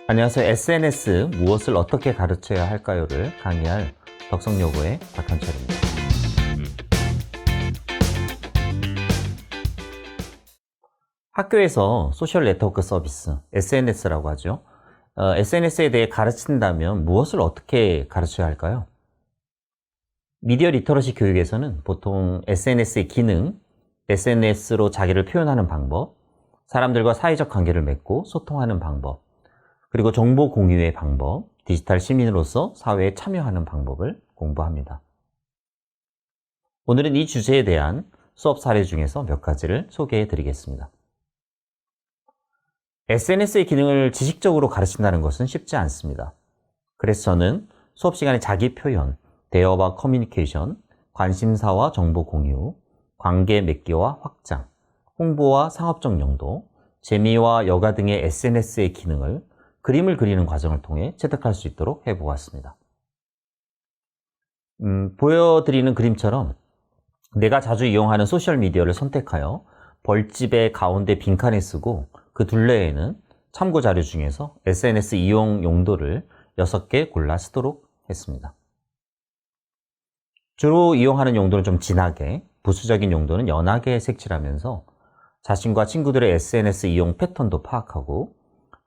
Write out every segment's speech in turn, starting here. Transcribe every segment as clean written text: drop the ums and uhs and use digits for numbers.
안녕하세요. SNS 무엇을 어떻게 가르쳐야 할까요를 강의할 덕성여고의 박현철입니다. 학교에서 소셜 네트워크 서비스, SNS라고 하죠. SNS에 대해 가르친다면 무엇을 어떻게 가르쳐야 할까요? 미디어 리터러시 교육에서는 보통 SNS의 기능, SNS로 자기를 표현하는 방법, 사람들과 사회적 관계를 맺고 소통하는 방법, 그리고 정보 공유의 방법, 디지털 시민으로서 사회에 참여하는 방법을 공부합니다. 오늘은 이 주제에 대한 수업 사례 중에서 몇 가지를 소개해 드리겠습니다. SNS의 기능을 지식적으로 가르친다는 것은 쉽지 않습니다. 그래서 저는 수업 시간에 자기 표현, 대화와 커뮤니케이션, 관심사와 정보 공유, 관계 맺기와 확장, 홍보와 상업적 용도, 재미와 여가 등의 SNS의 기능을 그림을 그리는 과정을 통해 체득할 수 있도록 해보았습니다. 보여드리는 그림처럼 내가 자주 이용하는 소셜미디어를 선택하여 벌집의 가운데 빈칸에 쓰고 그 둘레에는 참고 자료 중에서 SNS 이용 용도를 6개 골라 쓰도록 했습니다. 주로 이용하는 용도는 좀 진하게, 부수적인 용도는 연하게 색칠하면서 자신과 친구들의 SNS 이용 패턴도 파악하고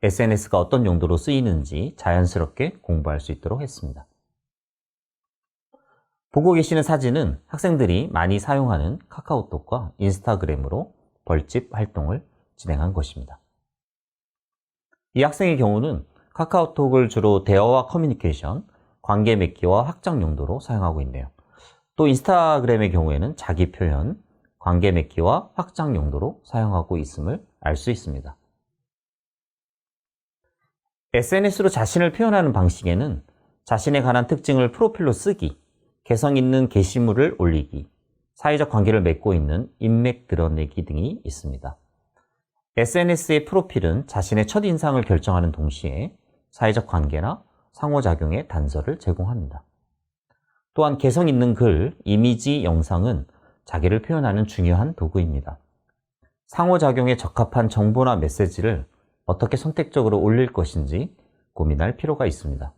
SNS가 어떤 용도로 쓰이는지 자연스럽게 공부할 수 있도록 했습니다. 보고 계시는 사진은 학생들이 많이 사용하는 카카오톡과 인스타그램으로 벌집 활동을 진행한 것입니다. 이 학생의 경우는 카카오톡을 주로 대화와 커뮤니케이션, 관계 맺기와 확장 용도로 사용하고 있네요. 또 인스타그램의 경우에는 자기 표현, 관계 맺기와 확장 용도로 사용하고 있음을 알 수 있습니다. SNS로 자신을 표현하는 방식에는 자신에 관한 특징을 프로필로 쓰기, 개성 있는 게시물을 올리기, 사회적 관계를 맺고 있는 인맥 드러내기 등이 있습니다. SNS의 프로필은 자신의 첫인상을 결정하는 동시에 사회적 관계나 상호작용의 단서를 제공합니다. 또한 개성 있는 글, 이미지, 영상은 자기를 표현하는 중요한 도구입니다. 상호작용에 적합한 정보나 메시지를 어떻게 선택적으로 올릴 것인지 고민할 필요가 있습니다.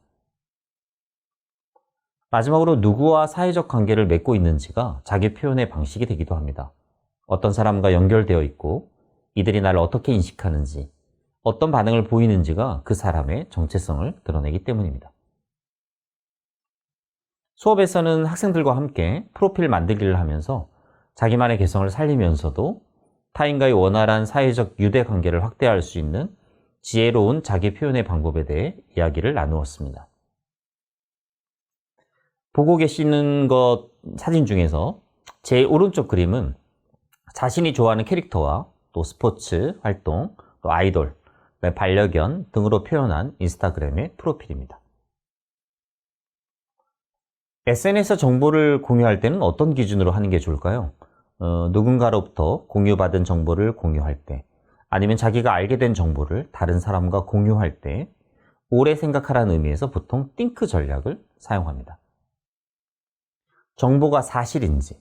마지막으로 누구와 사회적 관계를 맺고 있는지가 자기 표현의 방식이 되기도 합니다. 어떤 사람과 연결되어 있고 이들이 나를 어떻게 인식하는지, 어떤 반응을 보이는지가 그 사람의 정체성을 드러내기 때문입니다. 수업에서는 학생들과 함께 프로필 만들기를 하면서 자기만의 개성을 살리면서도 타인과의 원활한 사회적 유대 관계를 확대할 수 있는 지혜로운 자기 표현의 방법에 대해 이야기를 나누었습니다. 보고 계시는 것 사진 중에서 제 오른쪽 그림은 자신이 좋아하는 캐릭터와 또 스포츠, 활동, 또 아이돌, 반려견 등으로 표현한 인스타그램의 프로필입니다. SNS 정보를 공유할 때는 어떤 기준으로 하는 게 좋을까요? 누군가로부터 공유받은 정보를 공유할 때, 아니면 자기가 알게 된 정보를 다른 사람과 공유할 때 오래 생각하라는 의미에서 보통 띵크 전략을 사용합니다. 정보가 사실인지,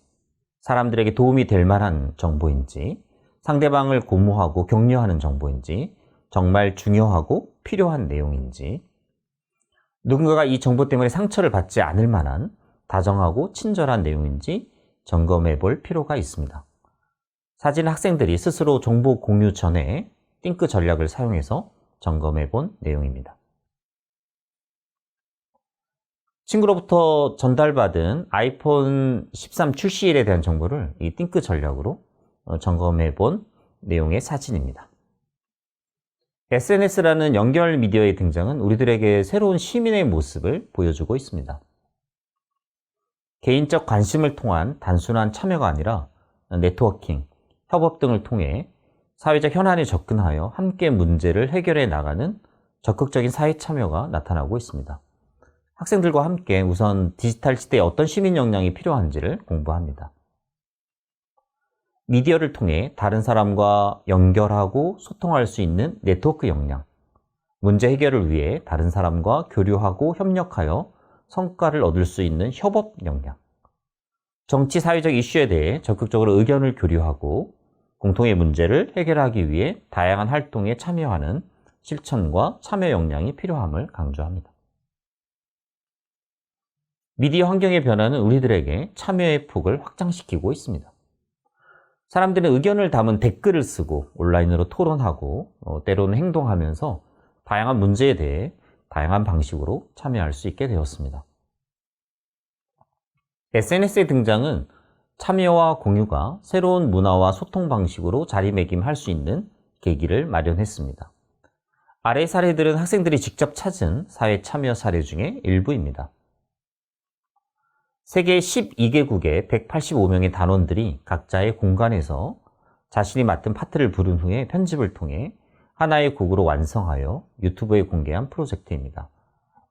사람들에게 도움이 될 만한 정보인지, 상대방을 고무하고 격려하는 정보인지, 정말 중요하고 필요한 내용인지, 누군가가 이 정보 때문에 상처를 받지 않을 만한 다정하고 친절한 내용인지 점검해 볼 필요가 있습니다. 사진 학생들이 스스로 정보 공유 전에 띵크 전략을 사용해서 점검해 본 내용입니다. 친구로부터 전달받은 아이폰 13 출시일에 대한 정보를 이 띵크 전략으로 점검해 본 내용의 사진입니다. SNS라는 연결 미디어의 등장은 우리들에게 새로운 시민의 모습을 보여주고 있습니다. 개인적 관심을 통한 단순한 참여가 아니라 네트워킹, 협업 등을 통해 사회적 현안에 접근하여 함께 문제를 해결해 나가는 적극적인 사회 참여가 나타나고 있습니다. 학생들과 함께 우선 디지털 시대에 어떤 시민 역량이 필요한지를 공부합니다. 미디어를 통해 다른 사람과 연결하고 소통할 수 있는 네트워크 역량, 문제 해결을 위해 다른 사람과 교류하고 협력하여 성과를 얻을 수 있는 협업 역량, 정치 사회적 이슈에 대해 적극적으로 의견을 교류하고 공통의 문제를 해결하기 위해 다양한 활동에 참여하는 실천과 참여 역량이 필요함을 강조합니다. 미디어 환경의 변화는 우리들에게 참여의 폭을 확장시키고 있습니다. 사람들은 의견을 담은 댓글을 쓰고 온라인으로 토론하고 때로는 행동하면서 다양한 문제에 대해 다양한 방식으로 참여할 수 있게 되었습니다. SNS의 등장은 참여와 공유가 새로운 문화와 소통 방식으로 자리매김할 수 있는 계기를 마련했습니다. 아래 사례들은 학생들이 직접 찾은 사회 참여 사례 중에 일부입니다. 세계 12개국의 185명의 단원들이 각자의 공간에서 자신이 맡은 파트를 부른 후에 편집을 통해 하나의 곡으로 완성하여 유튜브에 공개한 프로젝트입니다.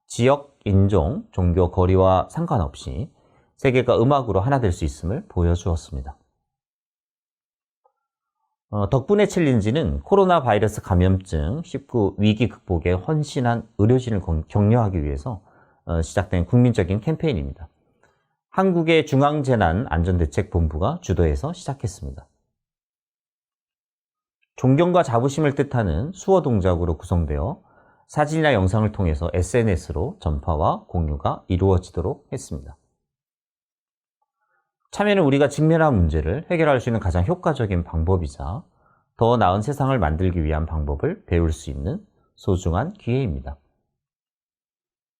지역, 인종, 종교, 거리와 상관없이 세계가 음악으로 하나 될 수 있음을 보여주었습니다. 덕분에 챌린지는 코로나 바이러스 감염증 19 위기 극복에 헌신한 의료진을 격려하기 위해서 시작된 국민적인 캠페인입니다. 한국의 중앙재난안전대책본부가 주도해서 시작했습니다. 존경과 자부심을 뜻하는 수어 동작으로 구성되어 사진이나 영상을 통해서 SNS로 전파와 공유가 이루어지도록 했습니다. 참여는 우리가 직면한 문제를 해결할 수 있는 가장 효과적인 방법이자 더 나은 세상을 만들기 위한 방법을 배울 수 있는 소중한 기회입니다.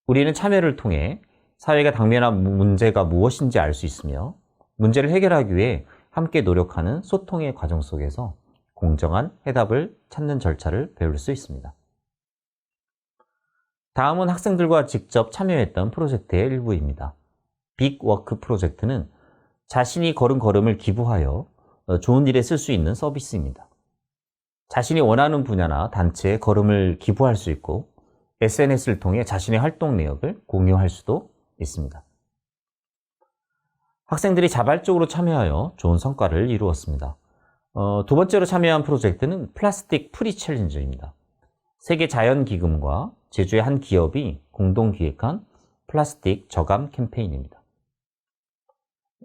우리는 참여를 통해 사회가 당면한 문제가 무엇인지 알 수 있으며 문제를 해결하기 위해 함께 노력하는 소통의 과정 속에서 공정한 해답을 찾는 절차를 배울 수 있습니다. 다음은 학생들과 직접 참여했던 프로젝트의 일부입니다. 빅워크 프로젝트는 자신이 걸은 걸음을 기부하여 좋은 일에 쓸 수 있는 서비스입니다. 자신이 원하는 분야나 단체에 걸음을 기부할 수 있고 SNS를 통해 자신의 활동 내역을 공유할 수도 있습니다. 학생들이 자발적으로 참여하여 좋은 성과를 이루었습니다. 두 번째로 참여한 프로젝트는 플라스틱 프리 챌린저입니다. 세계자연기금과 제주의 한 기업이 공동 기획한 플라스틱 저감 캠페인입니다.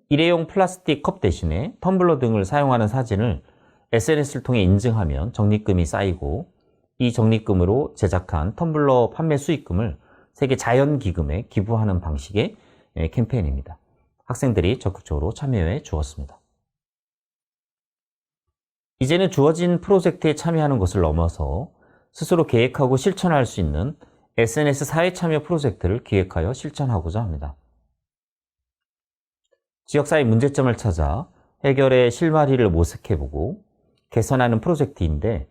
일회용 플라스틱 컵 대신에 텀블러 등을 사용하는 사진을 SNS를 통해 인증하면 적립금이 쌓이고 이 적립금으로 제작한 텀블러 판매 수익금을 세계자연기금에 기부하는 방식의 캠페인입니다. 학생들이 적극적으로 참여해 주었습니다. 이제는 주어진 프로젝트에 참여하는 것을 넘어서 스스로 계획하고 실천할 수 있는 SNS 사회참여 프로젝트를 기획하여 실천하고자 합니다. 지역사회 문제점을 찾아 해결의 실마리를 모색해보고 개선하는 프로젝트인데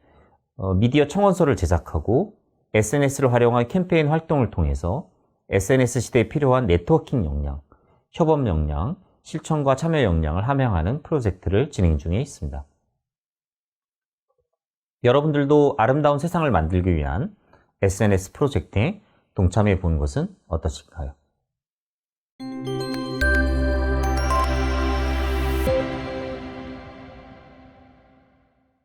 미디어 청원서를 제작하고 SNS를 활용한 캠페인 활동을 통해서 SNS 시대에 필요한 네트워킹 역량, 협업 역량, 실천과 참여 역량을 함양하는 프로젝트를 진행 중에 있습니다. 여러분들도 아름다운 세상을 만들기 위한 SNS 프로젝트에 동참해 본 것은 어떠실까요?